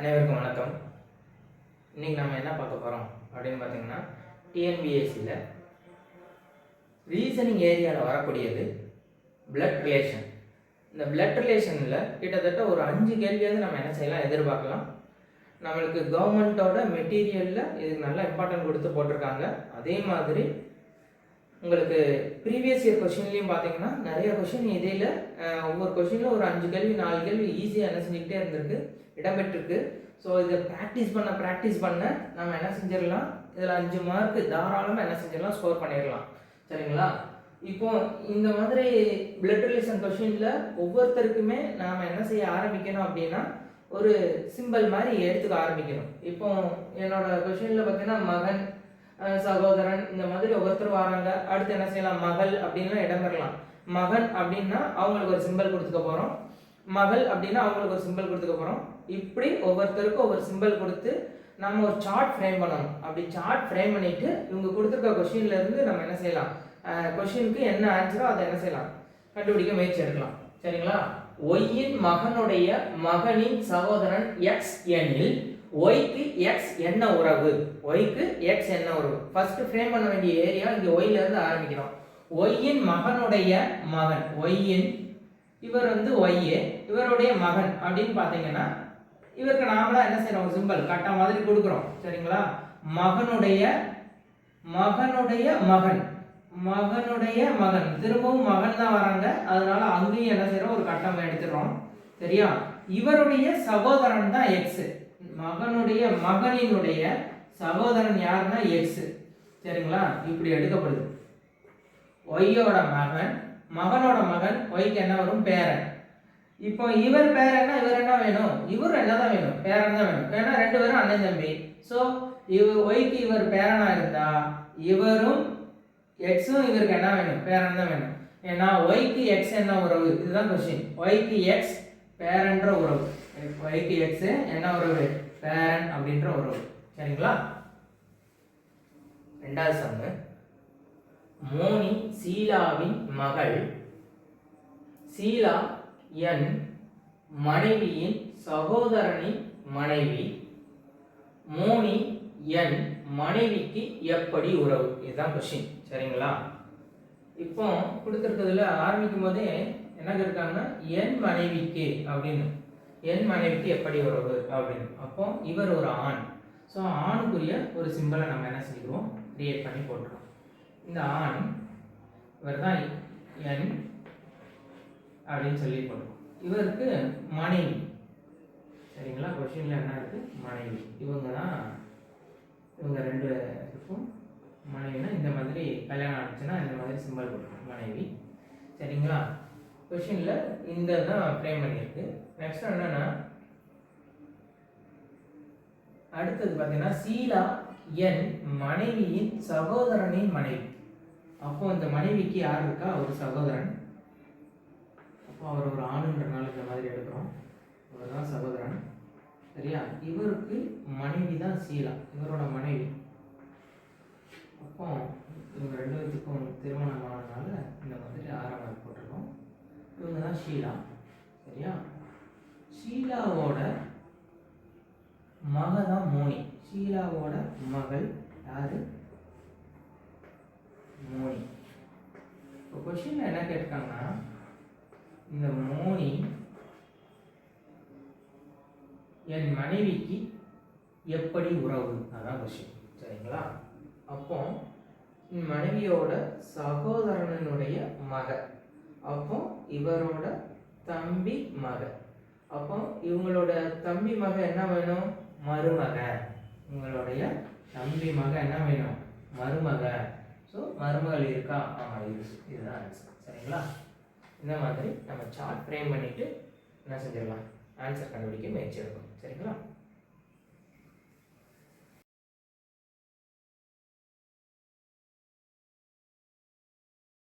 அனைவருக்கும் வணக்கம். இன்றைக்கி நம்ம என்ன பார்க்க போகிறோம் அப்படின்னு பார்த்தீங்கன்னா, டிஎன்பிஎஸ்சியில் ரீசனிங் ஏரியாவில் வரக்கூடியது பிளட் ரிலேஷன். இந்த பிளட் ரிலேஷனில் கிட்டத்தட்ட ஒரு 5 கேள்வியாவது நம்ம என்ன செய்யலாம், எதிர்பார்க்கலாம். நம்மளுக்கு கவர்மெண்ட்டோட மெட்டீரியலில் இதுக்கு நல்லா இம்பார்ட்டன்ட் கொடுத்து போட்டிருக்காங்க. அதே மாதிரி உங்களுக்கு ப்ரீவியஸ் இயர் கொஷின்லேயும் பார்த்தீங்கன்னா நிறைய கொஷின் இதில் ஒவ்வொரு கொஷினில் ஒரு 5 கேள்வி 4 கேள்வி ஈஸியாக என்ன செஞ்சுக்கிட்டே இருந்திருக்கு, இடம்பெற்றிருக்கு. ஸோ இதை ப்ராக்டிஸ் பண்ண நம்ம என்ன செஞ்சிடலாம், இதில் 5 மார்க்கு தாராளமாக என்ன செஞ்சிடலாம், ஸ்கோர் பண்ணிடலாம். சரிங்களா? இப்போ இந்த மாதிரி பிளட் ரிலேஷன் கொஷினில் ஒவ்வொருத்தருக்குமே நாம் என்ன செய்ய ஆரம்பிக்கணும் அப்படின்னா, ஒரு சிம்பிள் மாதிரி எடுத்துக்க ஆரம்பிக்கணும். இப்போ என்னோட கொஷினில் பார்த்தீங்கன்னா மகன், சகோதரன், இந்த மாதிரி ஒவ்வொருத்தரும் வராங்க. அடுத்து என்ன செய்யலாம், மகள் அப்படின்லாம் இடம்பெறலாம். மகன் அப்படின்னா அவங்களுக்கு ஒரு சிம்பிள் கொடுத்துக்க போகிறோம், மகள் அப்படின்னா அவங்களுக்கு ஒரு சிம்பிள் கொடுத்துக்க போகிறோம். இப்படி ஒவ்வொருத்தருக்கும் ஒவ்வொரு சிம்பிள் கொடுத்து நம்ம ஒரு சார்ட் ஃப்ரேம் பண்ணணும். அப்படி சார்ட் ஃப்ரேம் பண்ணிட்டு இவங்க கொடுத்துருக்க கொஷின்ல இருந்து நம்ம என்ன செய்யலாம், கொஷினுக்கு என்ன ஆன்சரோ அதை என்ன செய்யலாம், கண்டுபிடிக்க முயற்சி எடுக்கலாம். சரிங்களா? ஒய்யின் மகனுடைய மகனின் சகோதரன் எக்ஸ் எனில் ஒய்க்கு எக்ஸ் என்ன உறவு, ஒய்க்கு எக்ஸ் என்ன உறவு. ஃபர்ஸ்ட் ஃப்ரேம் பண்ண வேண்டிய ஏரியா இங்கே ஒய்ல இருந்து ஆரம்பிக்கிறோம். ஒய்யின் மகனுடைய மகன், ஒய்யின் இவர் வந்து ஒய்யே, இவருடைய மகன் அப்படின்னு பார்த்தீங்கன்னா இவருக்கு நாமளா என்ன செய்யறோம், சிம்பிள் கட்ட மாதிரி கொடுக்குறோம். சரிங்களா? மகனுடைய மகன், மகனுடைய மகன், திரும்பவும் மகன் தான் வராங்க, அதனால அங்கேயும் என்ன செய்யறோம், ஒரு கட்டம் எடுத்துடுறோம். சரியா? இவருடைய சகோதரன் தான் எக்ஸ், மகனுடைய மகனினுடைய சகோதரன் யாருன்னா எக்ஸ். சரிங்களா? இப்படி எடுக்கப்படுது. ஒய்யோட மகன், மகனோட மகன், ஒய்க்கு என்ன வரும், பேரன். இப்போ இவர் பேரன்னா இவர் என்ன வேணும், இவர் என்னதான் வேணும், பேரன் தான் வேணும். ஏன்னா 2 பேரும் அண்ணன் தம்பி. ஸோ இவர் ஒய்க்கு இவர் பேரனா இருந்தா இவரும் எக்ஸும் இவருக்கு என்ன வேணும், பேரன் தான் வேணும். ஏன்னா ஒய்க்கு எக்ஸ் என்ன உறவு, இதுதான் கொஸ்டின். ஒய்க்கு எக்ஸ் பேரன்ற உறவு, ஒய்க்கு எக்ஸ் என்ன உறவு, பேரன் அப்படின்ற உறவு. சரிங்களா? 2வது சம்மு. மோனி சீலாவின் மகள், சீலா என் மனைவியின் சகோதரனின் மனைவி, மோனி என் மனைவிக்கு எப்படி உறவு, இதுதான் கொஸ்டின். சரிங்களா? இப்போ கொடுத்துருக்கிறதுல ஆரம்பிக்கும் போதே என்ன இருக்காங்கன்னா என் மனைவிக்கு அப்படின்னு, என் மனைவிக்கு எப்படி உறவு அப்படின்னு. அப்போ இவர் ஒரு ஆண். ஸோ ஆணுக்குரிய ஒரு சிம்பிளை நம்ம என்ன செஞ்சுக்கிறோம், கிரியேட் பண்ணி போட்டுருவோம். இந்த ஆண் இவர் தான் என் அப்படின்னு சொல்லி போடுவோம். இவருக்கு மனைவி. சரிங்களா? கொஸ்டின்ல என்ன இருக்கு, மனைவி. இவங்க 2 இருக்கும் மனைவினா இந்த மாதிரி கல்யாணம் ஆச்சுன்னா இந்த மாதிரி சிம்பிள் போட்டுருவோம், மனைவி. சரிங்களா? கொஸ்டின்ல இந்த தான் ஃப்ரேம் பண்ணியிருக்கு. நெக்ஸ்ட் என்னன்னா, அடுத்தது பார்த்தீங்கன்னா சீலா என் மனைவியின் சகோதரனின் மனைவி. அப்போ இந்த மனைவிக்கு யார் இருக்கா, ஒரு சகோதரன். அப்போ அவர் ஒரு ஆணுன்றனால இந்த மாதிரி எடுக்கிறோம், அவர் தான் சகோதரன். சரியா? இவருக்கு மனைவி தான் சீலா, இவரோட மனைவி. அப்போ இவங்க 2 பேருக்கும் திருமணம் ஆனதுனால இந்த மாதிரி 6ஆம் நாள் போட்டிருக்கோம். இவங்க தான் ஷீலா. சரியா? ஷீலாவோட மக தான் மோனி. ஷீலாவோட மகள் யாரு, மோனி. இப்போ கொஸ்டின்ல என்ன கேட்காங்கன்னா, இந்த மோனி என் மனைவிக்கு எப்படி உறவு, அதான் கொஸ்டின். சரிங்களா? அப்போ மனைவியோட சகோதரனுடைய மக, அப்போ இவரோட தம்பி மக. அப்போ இவங்களோட தம்பி மக என்ன வேணும், மருமக. உங்களுடைய தம்பி மக என்ன வேணும், மருமக. ஸோ மருமகள் இருக்கா, ஆமாம் இருக்கு, இதுதான் ஆன்சர். சரிங்களா? இந்த மாதிரி நம்ம சார்ட் ஃப்ரேம் பண்ணிட்டு என்ன செஞ்சிடலாம், ஆன்சர் கண்டுபிடிக்க முயற்சி எடுக்கணும். சரிங்களா?